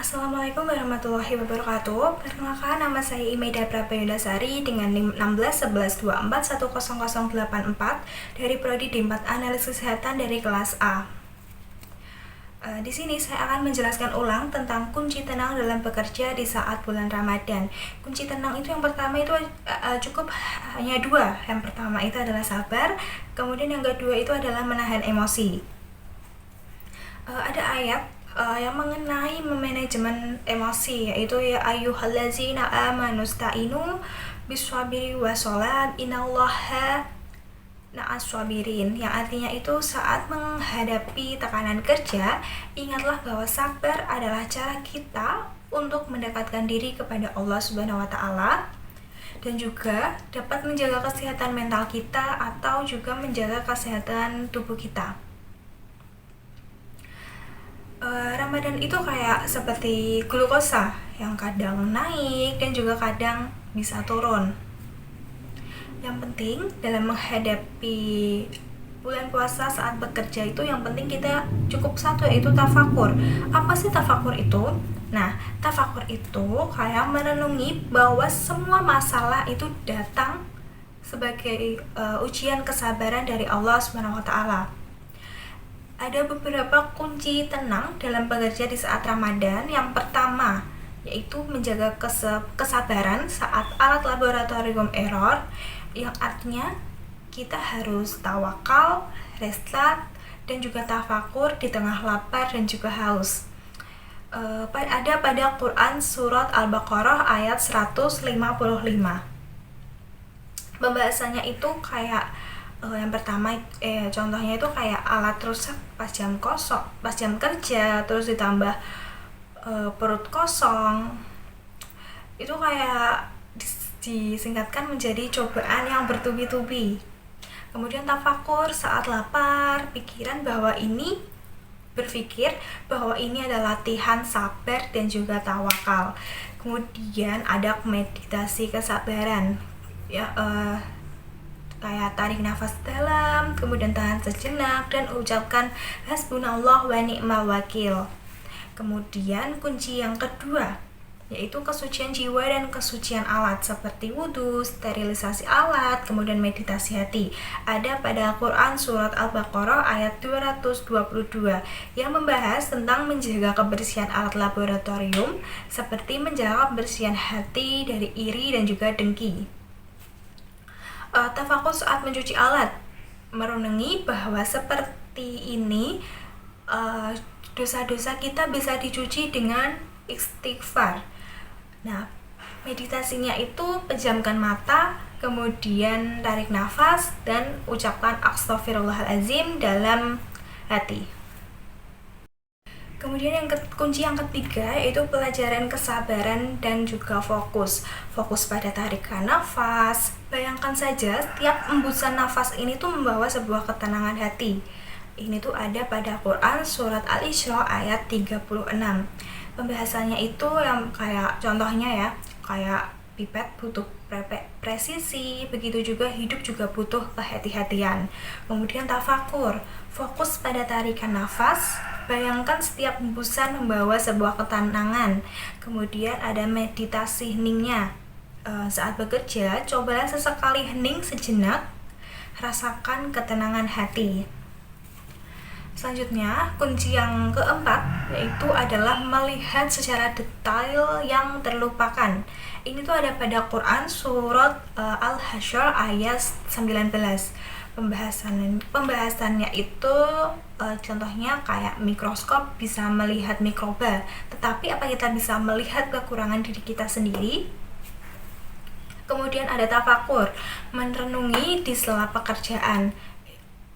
Assalamualaikum warahmatullahi wabarakatuh. Perkenalkan, nama saya Imelda Prabayudasari dengan NIM 161124100084 dari Prodi D4 Analisis Kesehatan dari kelas A. Di sini saya akan menjelaskan ulang tentang kunci tenang dalam bekerja di saat bulan Ramadan. Kunci tenang itu yang pertama itu cukup hanya dua. Yang pertama itu adalah sabar, kemudian yang kedua itu adalah menahan emosi. Ada ayat yang mengenai manajemen emosi, yaitu ya ayyuhallazina amanu sta'inu biswabiri wassalat innallaha na'as-swabirin, yang artinya itu saat menghadapi tekanan kerja, ingatlah bahwa sabar adalah cara kita untuk mendekatkan diri kepada Allah Subhanahu wa taala dan juga dapat menjaga kesehatan mental kita atau juga menjaga kesehatan tubuh kita. Ramadan itu kayak seperti glukosa yang kadang naik dan juga kadang bisa turun. Yang penting dalam menghadapi bulan puasa saat bekerja itu yang penting kita cukup satu, yaitu tafakur. Apa sih tafakur itu? Nah, tafakur itu kayak merenungi bahwa semua masalah itu datang sebagai ujian kesabaran dari Allah Subhanahu wa taala. Ada beberapa kunci tenang dalam bekerja di saat Ramadan. Yang pertama, yaitu menjaga kesabaran saat alat laboratorium error, yang artinya kita harus tawakal, restart, dan juga tafakur di tengah lapar dan juga haus. Ada pada Quran surat Al-Baqarah ayat 155. Pembahasannya itu kayak yang pertama contohnya itu kayak alat rusak pas jam kerja, terus ditambah perut kosong. Itu kayak disingkatkan menjadi cobaan yang bertubi-tubi. Kemudian tafakur saat lapar, berpikir bahwa ini adalah latihan sabar dan juga tawakal. Kemudian ada meditasi kesabaran, ya kayak tarik nafas dalam, kemudian tahan sejenak dan ucapkan hasbunallah wa ni'mal wakil. Kemudian kunci yang kedua yaitu kesucian jiwa dan kesucian alat seperti wudhu, sterilisasi alat, kemudian meditasi hati. Ada pada Quran surat Al-Baqarah ayat 222 yang membahas tentang menjaga kebersihan alat laboratorium seperti menjaga kebersihan hati dari iri dan juga dengki. Tafakur saat mencuci alat, merenungi bahwa seperti ini dosa-dosa kita bisa dicuci dengan istighfar. Nah, meditasinya itu pejamkan mata, kemudian tarik nafas dan ucapkan astaghfirullahalazim dalam hati. Kemudian kunci yang ketiga yaitu pelajaran kesabaran dan juga fokus pada tarikan nafas. Bayangkan saja setiap embusan nafas ini tuh membawa sebuah ketenangan hati. Ini tuh ada pada Quran surat Al-Isra ayat 36. Pembahasannya itu yang kayak contohnya ya, kayak pipet butuh presisi, begitu juga hidup juga butuh kehati-hatian. Kemudian tafakur, fokus pada tarikan nafas. Bayangkan setiap hembusan membawa sebuah ketenangan. Kemudian ada meditasi heningnya. Saat bekerja, cobalah sesekali hening sejenak, rasakan ketenangan hati. Selanjutnya, kunci yang keempat yaitu adalah melihat secara detail yang terlupakan. Ini tuh ada pada Quran surat Al-Hasyr ayat 19. Pembahasannya itu contohnya kayak mikroskop bisa melihat mikroba, tetapi apa kita bisa melihat kekurangan diri kita sendiri? Kemudian ada tafakur, merenungi di sela pekerjaan.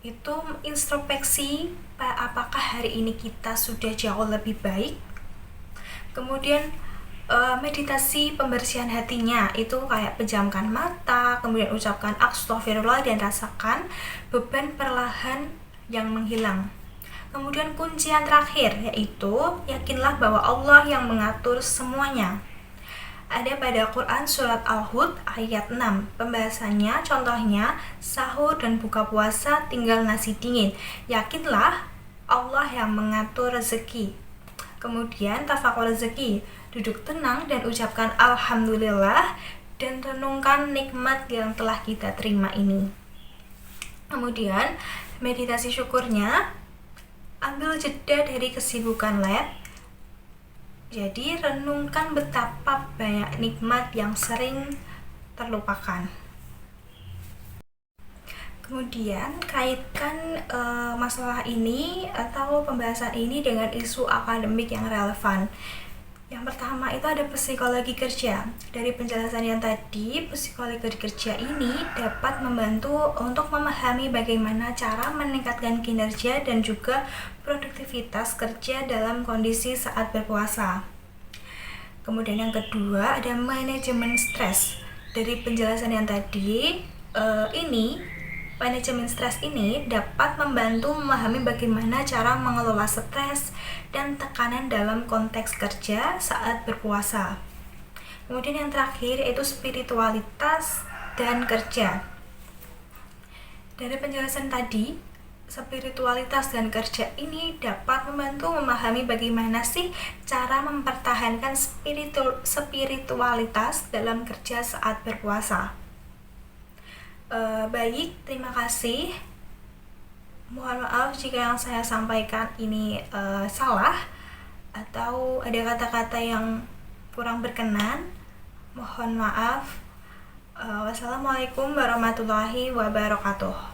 Itu introspeksi, apakah hari ini kita sudah jauh lebih baik? Kemudian meditasi pembersihan hatinya itu kayak pejamkan mata, kemudian ucapkan astaghfirullah dan rasakan beban perlahan yang menghilang. Kemudian kunci yang terakhir yaitu yakinlah bahwa Allah yang mengatur semuanya. Ada pada Quran surat Al-Hud ayat 6. Pembahasannya contohnya sahur dan buka puasa tinggal nasi dingin. Yakinlah Allah yang mengatur rezeki. Kemudian tafakur rezeki, duduk tenang dan ucapkan alhamdulillah dan renungkan nikmat yang telah kita terima ini. Kemudian meditasi syukurnya, ambil jeda dari kesibukan lab. Jadi renungkan betapa banyak nikmat yang sering terlupakan. Kemudian kaitkan masalah ini atau pembahasan ini dengan isu akademik yang relevan. Yang pertama itu ada psikologi kerja. Dari penjelasan yang tadi, psikologi kerja ini dapat membantu untuk memahami bagaimana cara meningkatkan kinerja dan juga produktivitas kerja dalam kondisi saat berpuasa. Kemudian yang kedua ada manajemen stres. Dari penjelasan yang tadi, manajemen stres ini dapat membantu memahami bagaimana cara mengelola stres dan tekanan dalam konteks kerja saat berpuasa. Kemudian yang terakhir yaitu spiritualitas dan kerja. Dari penjelasan tadi, spiritualitas dan kerja ini dapat membantu memahami bagaimana sih cara mempertahankan spiritualitas dalam kerja saat berpuasa. Baik, terima kasih. Mohon maaf jika yang saya sampaikan ini salah atau ada kata-kata yang kurang berkenan. Mohon maaf. Wassalamualaikum warahmatullahi wabarakatuh.